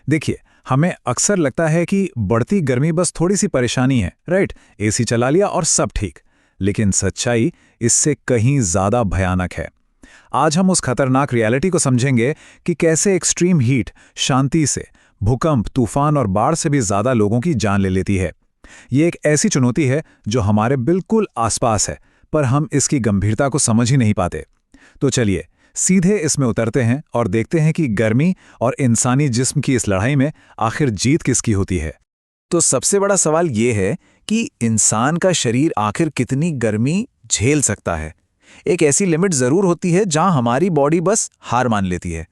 देखिए, हमें अक्सर लगता है कि बढ़ती गर्मी बस थोड़ी सी परेशानी है, राइट? एसी चला लिया और सब ठीक। लेकिन सच्चाई इससे कहीं ज्यादा भयानक है। आज हम उस खतरनाक रियलिटी को समझेंगे कि कैसे एक्सट्रीम हीट शांति से भूकंप, तूफान और बाढ़ से भी ज्यादा लोगों की जान ले लेती है। ये एक ऐसी चुनौती है जो हमारे बिल्कुल आसपास है, पर हम इसकी गंभीरता को समझ ही नहीं पाते। तो चलिए सीधे इसमें उतरते हैं और देखते हैं कि गर्मी और इंसानी जिस्म की इस लड़ाई में आखिर जीत किसकी होती है। तो सबसे बड़ा सवाल ये है कि इंसान का शरीर आखिर कितनी गर्मी झेल सकता है। एक ऐसी लिमिट ज़रूर होती है जहां हमारी बॉडी बस हार मान लेती है।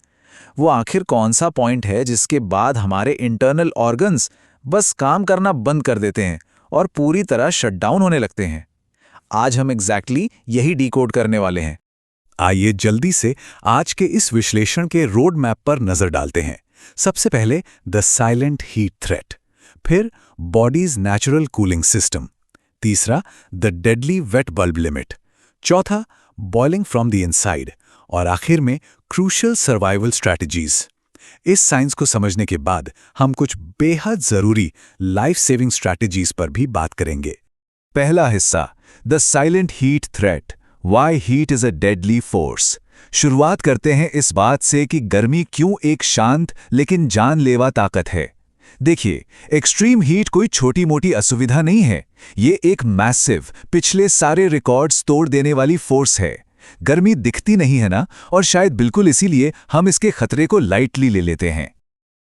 वो आखिर कौन सा पॉइंट है जिसके बाद हमारे इंटरनल ऑर्गन्स बस काम करना बंद कर देते हैं और पूरी तरह शटडाउन होने लगते हैं। आज हम एग्जैक्टली यही डिकोड करने वाले हैं। आइए जल्दी से आज के इस विश्लेषण के रोड मैप पर नजर डालते हैं। सबसे पहले द साइलेंट हीट थ्रेट, फिर बॉडीज नेचुरल कूलिंग सिस्टम, तीसरा the deadly wet bulb limit, चौथा बॉइलिंग फ्रॉम द इनसाइड और आखिर में क्रूशियल सर्वाइवल स्ट्रैटेजीज। इस साइंस को समझने के बाद हम कुछ बेहद जरूरी लाइफ सेविंग स्ट्रैटेजीज पर भी बात करेंगे। पहला हिस्सा, the silent heat threat, why heat is a deadly force. शुरुआत करते हैं इस बात से कि गर्मी क्यों एक शांत लेकिन जानलेवा ताकत है। देखिए, एक्सट्रीम हीट कोई छोटी मोटी असुविधा नहीं है। ये एक मैसिव, पिछले सारे रिकॉर्ड्स तोड़ देने वाली फोर्स है। गर्मी दिखती नहीं है ना, और शायद बिल्कुल इसीलिए हम इसके खतरे को लाइटली ले लेते हैं।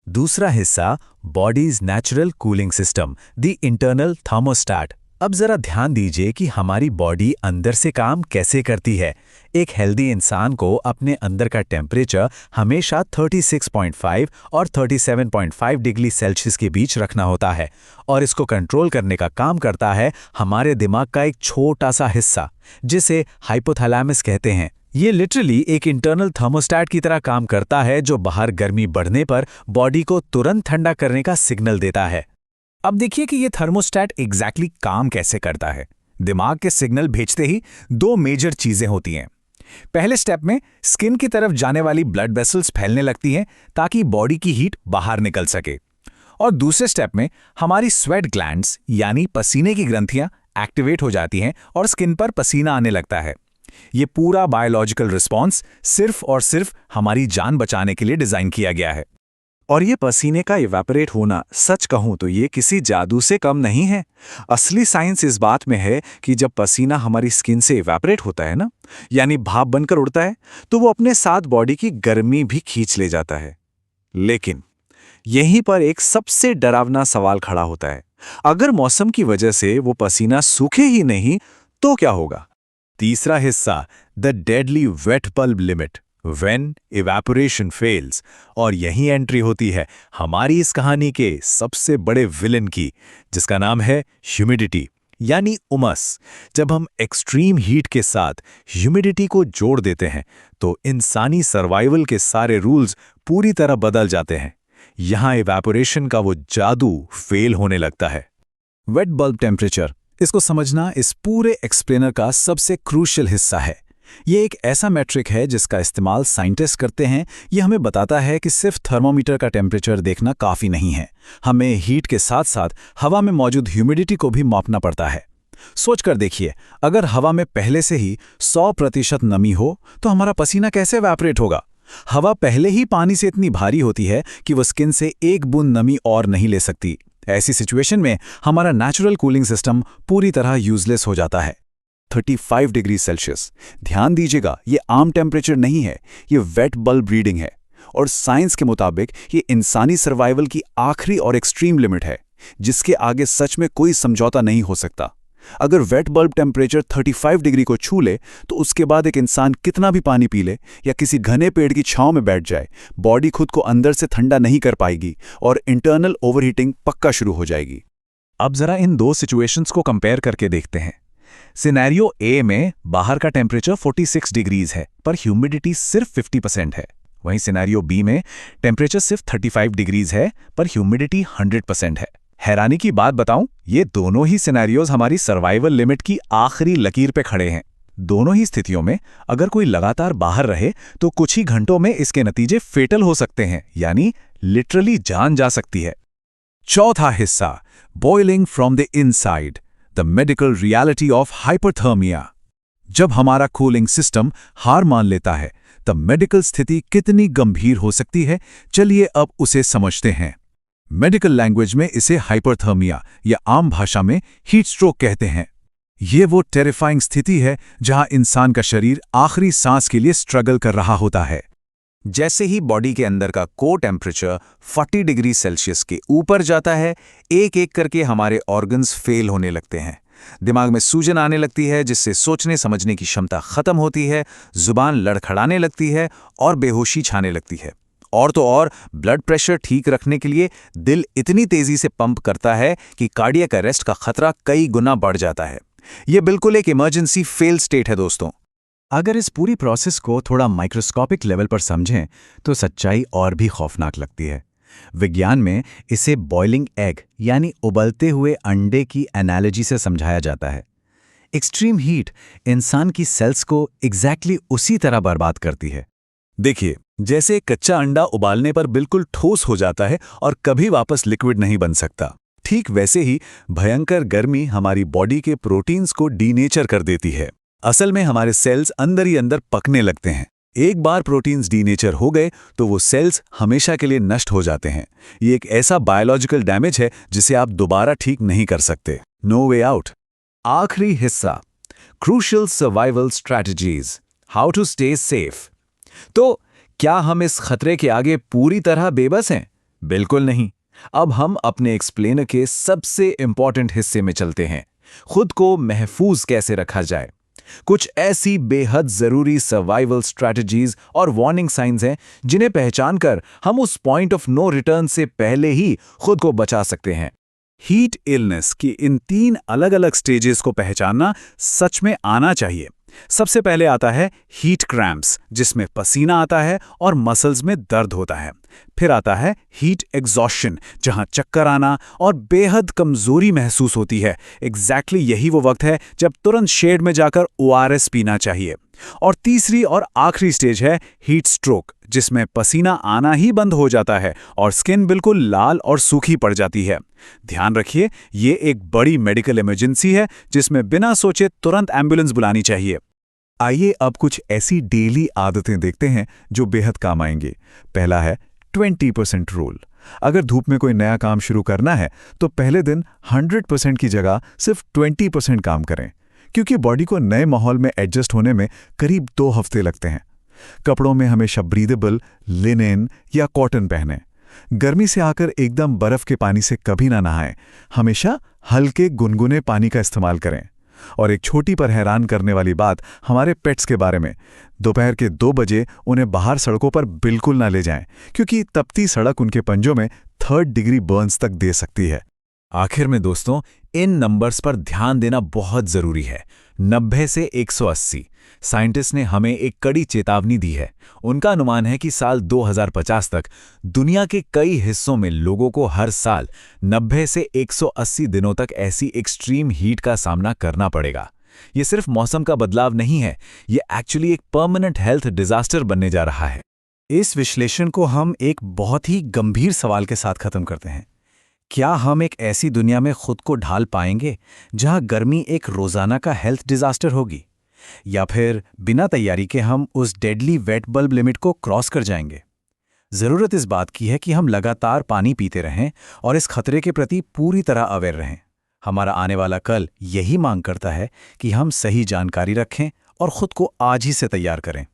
दूसरा हिस्सा, bodies natural cooling system, the internal thermostat. अब जरा ध्यान दीजिए कि हमारी बॉडी अंदर से काम कैसे करती है। एक हेल्दी इंसान को अपने अंदर का टेम्परेचर हमेशा 36.5 और 37.5 डिग्री सेल्सियस के बीच रखना होता है, और इसको कंट्रोल करने का काम करता है हमारे दिमाग का एक छोटा सा हिस्सा, जिसे हाइपोथैलेमस कहते हैं। ये लिटरली एक इंटरनल थर्मोस्टैट की तरह काम करता है, जो बाहर गर्मी बढ़ने पर बॉडी को तुरंत ठंडा करने का सिग्नल देता है। अब देखिए कि ये थर्मोस्टैट एग्जैक्टली काम कैसे करता है। दिमाग के सिग्नल भेजते ही दो मेजर चीजें होती हैं। पहले स्टेप में स्किन की तरफ जाने वाली ब्लड वेसल्स फैलने लगती हैं ताकि बॉडी की हीट बाहर निकल सके, और दूसरे स्टेप में हमारी स्वेट ग्लैंड्स यानी पसीने की ग्रंथियां एक्टिवेट हो जाती हैं और स्किन पर पसीना आने लगता है। ये पूरा बायोलॉजिकल रिस्पॉन्स सिर्फ और सिर्फ हमारी जान बचाने के लिए डिजाइन किया गया है। और ये पसीने का इवेपोरेट होना, सच कहूं तो ये किसी जादू से कम नहीं है। असली साइंस इस बात में है कि जब पसीना हमारी स्किन से इवेपोरेट होता है ना, यानी भाप बनकर उड़ता है, तो वो अपने साथ बॉडी की गर्मी भी खींच ले जाता है। लेकिन यहीं पर एक सबसे डरावना सवाल खड़ा होता है। अगर मौसम की वजह से वो पसीना सूखे ही नहीं तो क्या होगा? तीसरा हिस्सा, the deadly wet bulb limit, When evaporation fails। और यही एंट्री होती है हमारी इस कहानी के सबसे बड़े विलन की, जिसका नाम है ह्यूमिडिटी यानी उमस। जब हम एक्सट्रीम हीट के साथ ह्यूमिडिटी को जोड़ देते हैं तो इंसानी सर्वाइवल के सारे रूल्स पूरी तरह बदल जाते हैं। यहां इवेपोरेशन का वो जादू फेल होने लगता है। वेट बल्ब टेम्परेचर, इसको समझना इस पूरे एक्सप्लेनर का सबसे क्रूशियल हिस्सा है। ये एक ऐसा मैट्रिक है जिसका इस्तेमाल साइंटिस्ट करते हैं। ये हमें बताता है कि सिर्फ थर्मोमीटर का टेम्परेचर देखना काफ़ी नहीं है, हमें हीट के साथ साथ हवा में मौजूद ह्यूमिडिटी को भी मापना पड़ता है। सोचकर देखिए, अगर हवा में पहले से ही 100% नमी हो तो हमारा पसीना कैसे इवेपोरेट होगा? हवा पहले ही पानी से इतनी भारी होती है कि वो स्किन से एक बूंद नमी और नहीं ले सकती। ऐसी सिचुएशन में हमारा नेचुरल कूलिंग सिस्टम पूरी तरह यूजलेस हो जाता है। 35 डिग्री सेल्सियस, ध्यान दीजिएगा, ये आम टेम्परेचर नहीं है, ये वेट बल्ब रीडिंग है। और साइंस के मुताबिक ये इंसानी सर्वाइवल की आखिरी और एक्सट्रीम लिमिट है, जिसके आगे सच में कोई समझौता नहीं हो सकता। अगर वेट बल्ब टेम्परेचर 35 डिग्री को छू ले तो उसके बाद एक इंसान कितना भी पानी पी ले या किसी घने पेड़ की छांव में बैठ जाए, बॉडी खुद को अंदर से ठंडा नहीं कर पाएगी और इंटरनल ओवरहीटिंग पक्का शुरू हो जाएगी। अब जरा इन दो सिचुएशंस को कंपेयर करके देखते हैं। सिनेरियो ए में बाहर का टेम्परेचर 46 डिग्रीज है पर ह्यूमिडिटी सिर्फ 50% है। वहीं सिनेरियो बी में टेम्परेचर सिर्फ 35 डिग्रीज है पर ह्यूमिडिटी 100% है। हैरानी की बात बताऊं, ये दोनों ही सिनेरियोज हमारी सर्वाइवल लिमिट की आखिरी लकीर पे खड़े हैं। दोनों ही स्थितियों में अगर कोई लगातार बाहर रहे तो कुछ ही घंटों में इसके नतीजे फेटल हो सकते हैं, यानी लिटरली जान जा सकती है। चौथा हिस्सा, boiling from the inside, the medical reality of hyperthermia. जब हमारा कूलिंग सिस्टम हार मान लेता है तब मेडिकल स्थिति कितनी गंभीर हो सकती है, चलिए अब उसे समझते हैं। मेडिकल लैंग्वेज में इसे हाइपरथर्मिया या आम भाषा में हीट स्ट्रोक कहते हैं। ये वो टेरिफाइंग स्थिति है जहां इंसान का शरीर आखिरी सांस के लिए स्ट्रगल कर रहा होता है। जैसे ही बॉडी के अंदर का कोर टेम्परेचर 40 डिग्री सेल्सियस के ऊपर जाता है, एक एक करके हमारे ऑर्गन्स फेल होने लगते हैं। दिमाग में सूजन आने लगती है, जिससे सोचने समझने की क्षमता खत्म होती है, जुबान लड़खड़ाने लगती है और बेहोशी छाने लगती है। और तो और ब्लड प्रेशर ठीक रखने के लिए दिल इतनी तेजी से पंप करता है कि कार्डियक अरेस्ट का खतरा कई गुना बढ़ जाता है। यह बिल्कुल एक इमरजेंसी फेल स्टेट है दोस्तों। अगर इस पूरी प्रोसेस को थोड़ा माइक्रोस्कोपिक लेवल पर समझें तो सच्चाई और भी खौफनाक लगती है। विज्ञान में इसे बॉइलिंग एग यानी उबलते हुए अंडे की एनालॉजी से समझाया जाता है। एक्सट्रीम हीट इंसान की सेल्स को एग्जैक्टली उसी तरह बर्बाद करती है। देखिए, जैसे कच्चा अंडा उबालने पर बिल्कुल ठोस हो जाता है और कभी वापस लिक्विड नहीं बन सकता, ठीक वैसे ही भयंकर गर्मी हमारी बॉडी के प्रोटीन्स को डीनेचर कर देती है। असल में हमारे सेल्स अंदर ही अंदर पकने लगते हैं। एक बार प्रोटीन्स डीनेचर हो गए तो वो सेल्स हमेशा के लिए नष्ट हो जाते हैं। ये एक ऐसा बायोलॉजिकल डैमेज है जिसे आप दोबारा ठीक नहीं कर सकते। No way out. आखिरी हिस्सा, crucial survival strategies, how to stay safe. तो क्या हम इस खतरे के आगे पूरी तरह बेबस हैं? बिल्कुल नहीं। अब हम अपने एक्सप्लेनर के सबसे इंपॉर्टेंट हिस्से में चलते हैं, खुद को महफूज कैसे रखा जाए। कुछ ऐसी बेहद जरूरी सर्वाइवल स्ट्रैटेजीज और वार्निंग साइंस हैं जिन्हें पहचान कर हम उस पॉइंट ऑफ नो रिटर्न से पहले ही खुद को बचा सकते हैं। हीट इलनेस की इन 3 अलग अलग स्टेजेस को पहचानना सच में आना चाहिए। सबसे पहले आता है हीट क्रैम्प्स, जिसमें पसीना आता है और मसल्स में दर्द होता है। फिर आता है हीट एग्जॉशन, जहां चक्कर आना और बेहद कमजोरी महसूस होती है। एग्जैक्टली यही वो वक्त है जब तुरंत शेड में जाकर ORS पीना चाहिए। और तीसरी और आखिरी स्टेज है हीट स्ट्रोक, जिसमें पसीना आना ही बंद हो जाता है और स्किन बिल्कुल लाल और सूखी पड़ जाती है। ध्यान रखिए, ये एक बड़ी मेडिकल इमरजेंसी है जिसमें बिना सोचे तुरंत एम्बुलेंस बुलानी चाहिए। आइए अब कुछ ऐसी डेली आदतें देखते हैं जो बेहद काम आएंगी। पहला है 20% रूल। अगर धूप में कोई नया काम शुरू करना है तो पहले दिन 100% की जगह सिर्फ 20% काम करें, क्योंकि बॉडी को नए माहौल में एडजस्ट होने में करीब 2 हफ्ते लगते हैं। कपड़ों में हमेशा ब्रीदेबल, लिनेन या कॉटन पहनें। गर्मी से आकर एकदम बर्फ के पानी से कभी ना नहाएं। हमेशा हल्के गुनगुने पानी का इस्तेमाल करें। और एक छोटी पर हैरान करने वाली बात हमारे पेट्स के बारे में, दोपहर के 2 बजे उन्हें बाहर सड़कों पर बिल्कुल ना ले जाएं, क्योंकि तपती सड़क उनके पंजों में 3rd डिग्री बर्न्स तक दे सकती है। आखिर में दोस्तों, इन नंबर्स पर ध्यान देना बहुत जरूरी है। 90 से 180। साइंटिस्ट ने हमें एक कड़ी चेतावनी दी है। उनका अनुमान है कि साल 2050 तक दुनिया के कई हिस्सों में लोगों को हर साल 90 से 180 दिनों तक ऐसी एक्सट्रीम हीट का सामना करना पड़ेगा। ये सिर्फ मौसम का बदलाव नहीं है, ये एक्चुअली एक परमानेंट हेल्थ डिजास्टर बनने जा रहा है। इस विश्लेषण को हम एक बहुत ही गंभीर सवाल के साथ खत्म करते हैं। क्या हम एक ऐसी दुनिया में खुद को ढाल पाएंगे जहां गर्मी एक रोजाना का हेल्थ डिजास्टर होगी, या फिर बिना तैयारी के हम उस डेडली वेट बल्ब लिमिट को क्रॉस कर जाएंगे? जरूरत इस बात की है कि हम लगातार पानी पीते रहें और इस खतरे के प्रति पूरी तरह अवेयर रहें। हमारा आने वाला कल यही मांग करता है कि हम सही जानकारी रखें और खुद को आज ही से तैयार करें।